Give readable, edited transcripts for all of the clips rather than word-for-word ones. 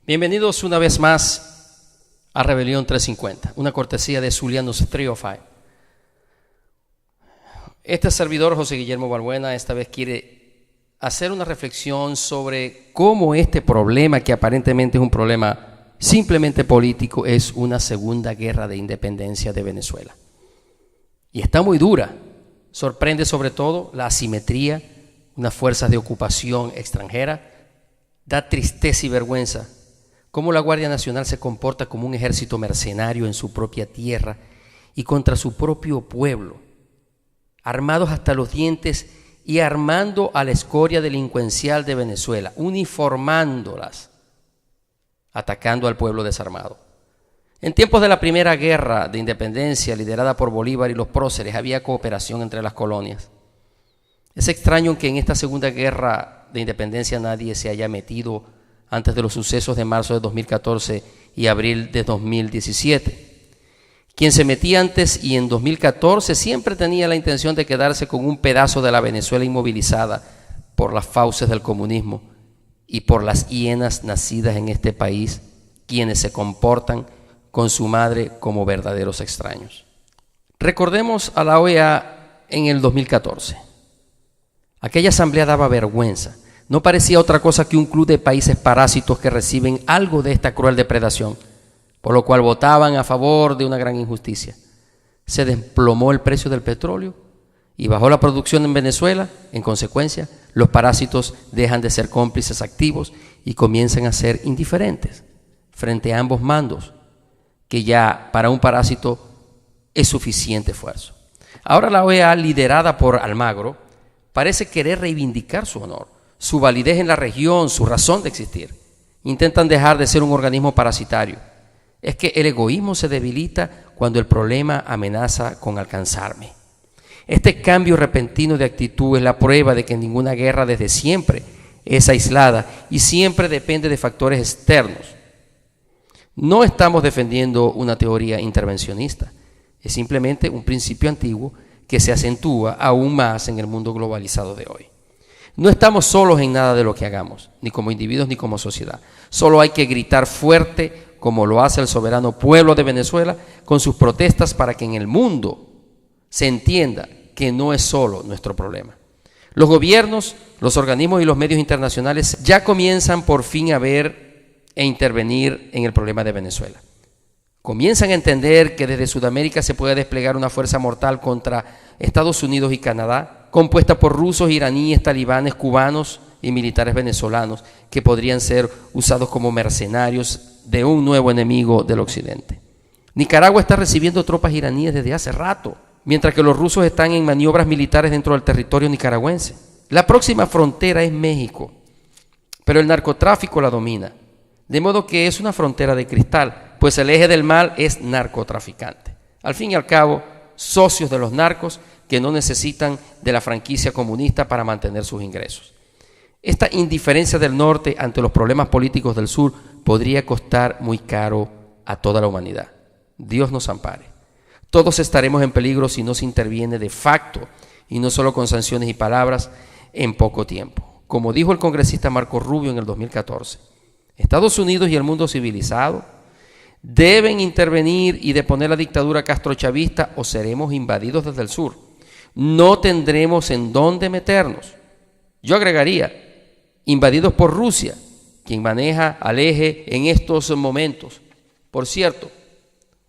Bienvenidos una vez más a Rebelión 350, una cortesía de Zulianos 305. Este servidor, José Guillermo Balbuena, esta vez quiere hacer una reflexión sobre cómo este problema, que aparentemente es un problema simplemente político, es una segunda guerra de independencia de Venezuela. Y está muy dura. Sorprende sobre todo la asimetría, unas fuerzas de ocupación extranjera. Da tristeza y vergüenza cómo la Guardia Nacional se comporta como un ejército mercenario en su propia tierra y contra su propio pueblo, armados hasta los dientes y armando a la escoria delincuencial de Venezuela, uniformándolas, atacando al pueblo desarmado. En tiempos de la primera guerra de independencia liderada por Bolívar y los próceres había cooperación entre las colonias. Es extraño que en esta segunda guerra de independencia nadie se haya metido antes de los sucesos de marzo de 2014 y abril de 2017. Quien se metía antes y en 2014 siempre tenía la intención de quedarse con un pedazo de la Venezuela inmovilizada por las fauces del comunismo y por las hienas nacidas en este país, quienes se comportan con su madre como verdaderos extraños. Recordemos a la OEA en el 2014. Aquella asamblea daba vergüenza. No parecía otra cosa que un club de países parásitos que reciben algo de esta cruel depredación, por lo cual votaban a favor de una gran injusticia. Se desplomó el precio del petróleo y bajó la producción en Venezuela. En consecuencia, los parásitos dejan de ser cómplices activos y comienzan a ser indiferentes frente a ambos mandos, que ya para un parásito es suficiente esfuerzo. Ahora la OEA, liderada por Almagro, parece querer reivindicar su honor, su validez en la región, su razón de existir. Intentan dejar de ser un organismo parasitario. Es que el egoísmo se debilita cuando el problema amenaza con alcanzarme. Este cambio repentino de actitud es la prueba de que ninguna guerra desde siempre es aislada y siempre depende de factores externos. No estamos defendiendo una teoría intervencionista, es simplemente un principio antiguo que se acentúa aún más en el mundo globalizado de hoy. No estamos solos en nada de lo que hagamos, ni como individuos ni como sociedad. Solo hay que gritar fuerte, como lo hace el soberano pueblo de Venezuela, con sus protestas para que en el mundo se entienda que no es solo nuestro problema. Los gobiernos, los organismos y los medios internacionales ya comienzan por fin a ver e intervenir en el problema de Venezuela. Comienzan a entender que desde Sudamérica se puede desplegar una fuerza mortal contra Estados Unidos y Canadá, compuesta por rusos, iraníes, talibanes, cubanos y militares venezolanos, que podrían ser usados como mercenarios de un nuevo enemigo del occidente. Nicaragua está recibiendo tropas iraníes desde hace rato, mientras que los rusos están en maniobras militares dentro del territorio nicaragüense. La próxima frontera es México, pero el narcotráfico la domina, de modo que es una frontera de cristal, pues el eje del mal es narcotraficante. Al fin y al cabo, socios de los narcos que no necesitan de la franquicia comunista para mantener sus ingresos. Esta indiferencia del norte ante los problemas políticos del sur podría costar muy caro a toda la humanidad. Dios nos ampare. Todos estaremos en peligro si no se interviene de facto y no solo con sanciones y palabras en poco tiempo. Como dijo el congresista Marco Rubio en el 2014, Estados Unidos y el mundo civilizado deben intervenir y deponer la dictadura castrochavista o seremos invadidos desde el sur. No tendremos en dónde meternos. Yo agregaría, invadidos por Rusia, quien maneja al eje en estos momentos. Por cierto,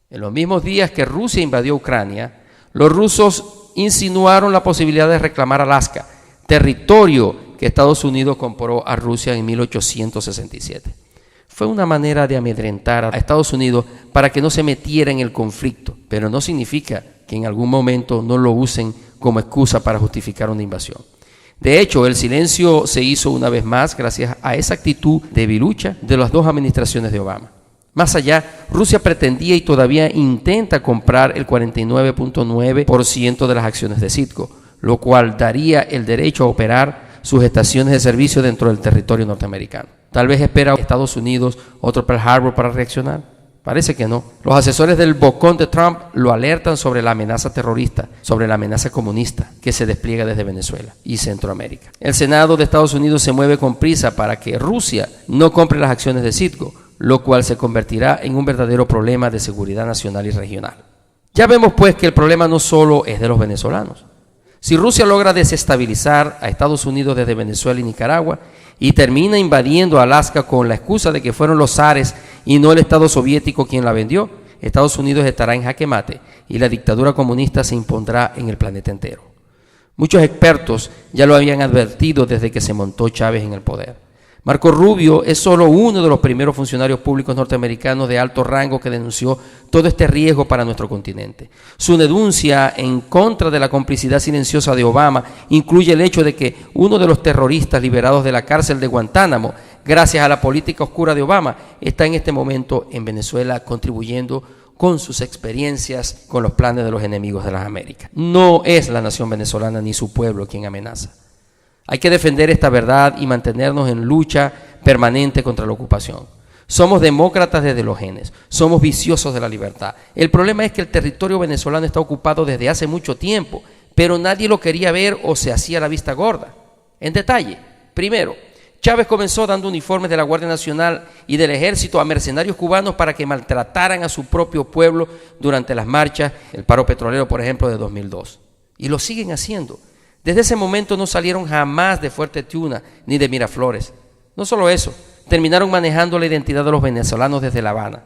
en los mismos días que Rusia invadió Ucrania, los rusos insinuaron la posibilidad de reclamar Alaska, territorio que Estados Unidos compró a Rusia en 1867. Fue una manera de amedrentar a Estados Unidos para que no se metiera en el conflicto, pero no significa que en algún momento no lo usen como excusa para justificar una invasión. De hecho, el silencio se hizo una vez más gracias a esa actitud debilucha de las dos administraciones de Obama. Más allá, Rusia pretendía y todavía intenta comprar el 49.9% de las acciones de Citgo, lo cual daría el derecho a operar sus estaciones de servicio dentro del territorio norteamericano. Tal vez espera Estados Unidos otro Pearl Harbor para reaccionar. Parece que no. Los asesores del bocón de Trump lo alertan sobre la amenaza terrorista, sobre la amenaza comunista que se despliega desde Venezuela y Centroamérica. El Senado de Estados Unidos se mueve con prisa para que Rusia no compre las acciones de Citgo, lo cual se convertirá en un verdadero problema de seguridad nacional y regional. Ya vemos pues que el problema no solo es de los venezolanos. Si Rusia logra desestabilizar a Estados Unidos desde Venezuela y Nicaragua y termina invadiendo Alaska con la excusa de que fueron los zares y no el Estado soviético quien la vendió, Estados Unidos estará en jaque mate y la dictadura comunista se impondrá en el planeta entero. Muchos expertos ya lo habían advertido desde que se montó Chávez en el poder. Marco Rubio es solo uno de los primeros funcionarios públicos norteamericanos de alto rango que denunció todo este riesgo para nuestro continente. Su denuncia en contra de la complicidad silenciosa de Obama incluye el hecho de que uno de los terroristas liberados de la cárcel de Guantánamo, gracias a la política oscura de Obama, está en este momento en Venezuela contribuyendo con sus experiencias con los planes de los enemigos de las Américas. No es la nación venezolana ni su pueblo quien amenaza. Hay que defender esta verdad y mantenernos en lucha permanente contra la ocupación. Somos demócratas desde los genes, somos viciosos de la libertad. El problema es que el territorio venezolano está ocupado desde hace mucho tiempo, pero nadie lo quería ver o se hacía la vista gorda. En detalle, primero, Chávez comenzó dando uniformes de la Guardia Nacional y del Ejército a mercenarios cubanos para que maltrataran a su propio pueblo durante las marchas, el paro petrolero, por ejemplo, de 2002. Y lo siguen haciendo. Desde ese momento no salieron jamás de Fuerte Tiuna ni de Miraflores. No solo eso, terminaron manejando la identidad de los venezolanos desde La Habana.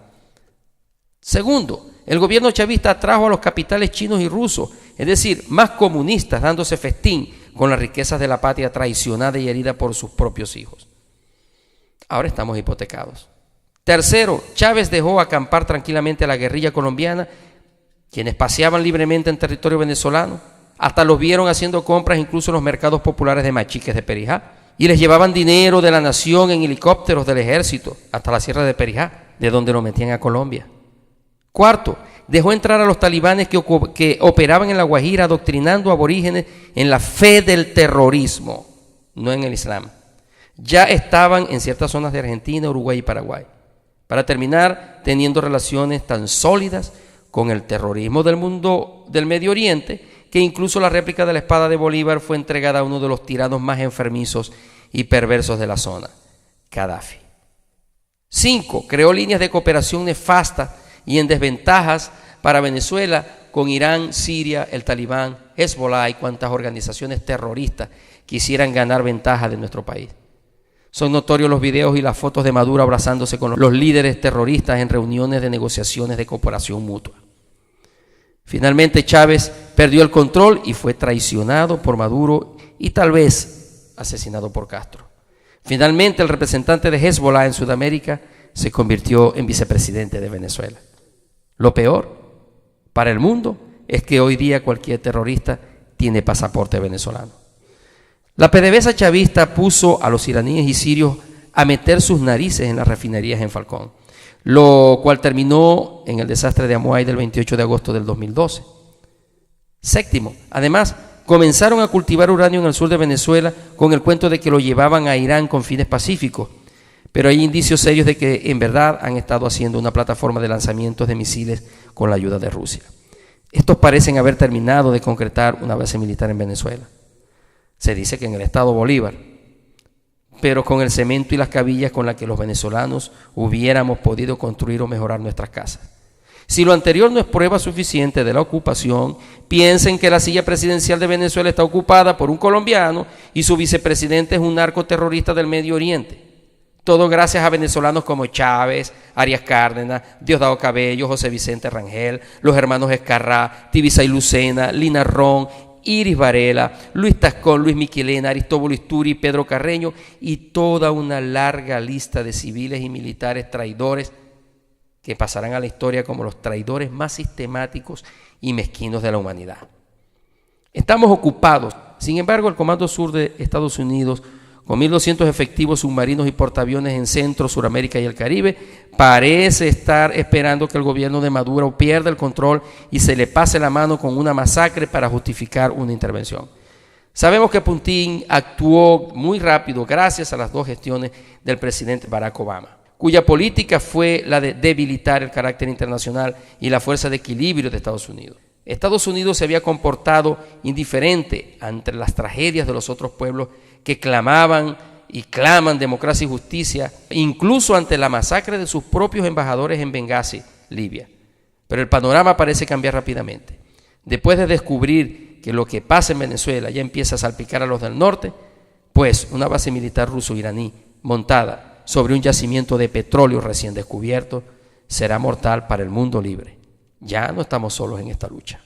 Segundo, el gobierno chavista atrajo a los capitales chinos y rusos, es decir, más comunistas, dándose festín con las riquezas de la patria traicionada y herida por sus propios hijos. Ahora estamos hipotecados. Tercero, Chávez dejó acampar tranquilamente a la guerrilla colombiana, quienes paseaban libremente en territorio venezolano. Hasta los vieron haciendo compras incluso en los mercados populares de Machiques de Perijá. Y les llevaban dinero de la nación en helicópteros del ejército hasta la sierra de Perijá, de donde lo metían a Colombia. Cuarto, dejó entrar a los talibanes que operaban en La Guajira adoctrinando a aborígenes en la fe del terrorismo, no en el Islam. Ya estaban en ciertas zonas de Argentina, Uruguay y Paraguay. Para terminar, teniendo relaciones tan sólidas con el terrorismo del mundo del Medio Oriente, que incluso la réplica de la espada de Bolívar fue entregada a uno de los tiranos más enfermizos y perversos de la zona, Gaddafi. 5. Creó líneas de cooperación nefastas y en desventajas para Venezuela con Irán, Siria, el Talibán, Hezbollah y cuantas organizaciones terroristas quisieran ganar ventaja de nuestro país. Son notorios los videos y las fotos de Maduro abrazándose con los líderes terroristas en reuniones de negociaciones de cooperación mutua. Finalmente Chávez perdió el control y fue traicionado por Maduro y tal vez asesinado por Castro. Finalmente el representante de Hezbollah en Sudamérica se convirtió en vicepresidente de Venezuela. Lo peor para el mundo es que hoy día cualquier terrorista tiene pasaporte venezolano. La PDVSA chavista puso a los iraníes y sirios a meter sus narices en las refinerías en Falcón, lo cual terminó en el desastre de Amuay del 28 de agosto del 2012. Séptimo, además, comenzaron a cultivar uranio en el sur de Venezuela con el cuento de que lo llevaban a Irán con fines pacíficos, pero hay indicios serios de que en verdad han estado haciendo una plataforma de lanzamientos de misiles con la ayuda de Rusia. Estos parecen haber terminado de concretar una base militar en Venezuela. Se dice que en el estado Bolívar, pero con el cemento y las cabillas con las que los venezolanos hubiéramos podido construir o mejorar nuestras casas. Si lo anterior no es prueba suficiente de la ocupación, piensen que la silla presidencial de Venezuela está ocupada por un colombiano y su vicepresidente es un narcoterrorista del Medio Oriente. Todo gracias a venezolanos como Chávez, Arias Cárdenas, Diosdado Cabello, José Vicente Rangel, los hermanos Escarrá, Tibisay Lucena, Lina Ron, Iris Varela, Luis Tascón, Luis Miquelena, Aristóbulo Isturi, Pedro Carreño y toda una larga lista de civiles y militares traidores que pasarán a la historia como los traidores más sistemáticos y mezquinos de la humanidad. Estamos ocupados. Sin embargo, el Comando Sur de Estados Unidos, con 1.200 efectivos submarinos y portaaviones en Centro, Suramérica y el Caribe, parece estar esperando que el gobierno de Maduro pierda el control y se le pase la mano con una masacre para justificar una intervención. Sabemos que Putin actuó muy rápido gracias a las dos gestiones del presidente Barack Obama, cuya política fue la de debilitar el carácter internacional y la fuerza de equilibrio de Estados Unidos. Estados Unidos se había comportado indiferente ante las tragedias de los otros pueblos que clamaban y claman democracia y justicia, incluso ante la masacre de sus propios embajadores en Bengasi, Libia. Pero el panorama parece cambiar rápidamente. Después de descubrir que lo que pasa en Venezuela ya empieza a salpicar a los del norte, pues una base militar ruso-iraní montada sobre un yacimiento de petróleo recién descubierto será mortal para el mundo libre. Ya no estamos solos en esta lucha.